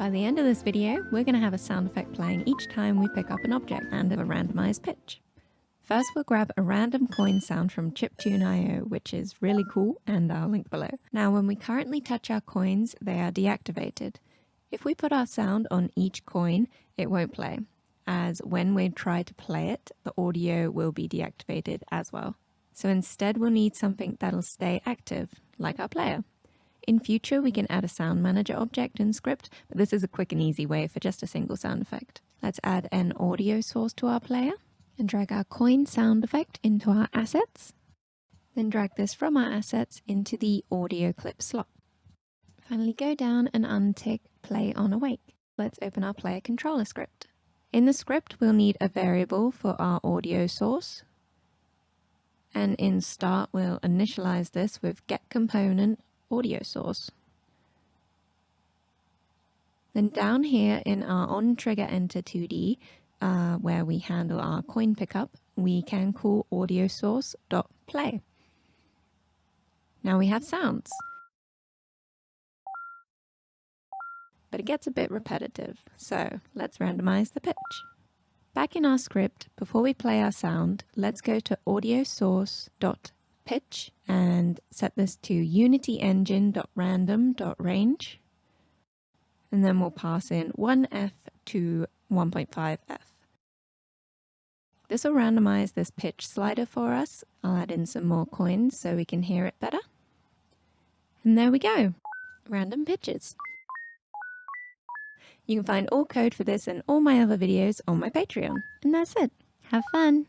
By the end of this video, we're going to have a sound effect playing each time we pick up an object and a randomized pitch. First, we'll grab a random coin sound from chiptune.io, which is really cool, and I'll link below. Now, when we currently touch our coins, they are deactivated. If we put our sound on each coin, it won't play, as when we try to play it, the audio will be deactivated as well. So instead, we'll need something that'll stay active, like our player. In future, we can add a sound manager object in script, but this is a quick and easy way for just a single sound effect. Let's add an audio source to our player and drag our coin sound effect into our assets. Then drag this from our assets into the audio clip slot. Finally, go down and untick play on awake. Let's open our player controller script. In the script, we'll need a variable for our audio source. And in start, we'll initialize this with getComponent audio source. Then down here in our onTriggerEnter2D, where we handle our coin pickup, we can call audiosource.play. Now we have sounds. But it gets a bit repetitive, so let's randomize the pitch. Back in our script, before we play our sound, let's go to audiosource.pitch and set this to unityengine.random.range. And then we'll pass in 1F to 1.5F. This will randomize this pitch slider for us. I'll add in some more coins so we can hear it better. And there we go, random pitches. You can find all code for this and all my other videos on my Patreon. And that's it. Have fun!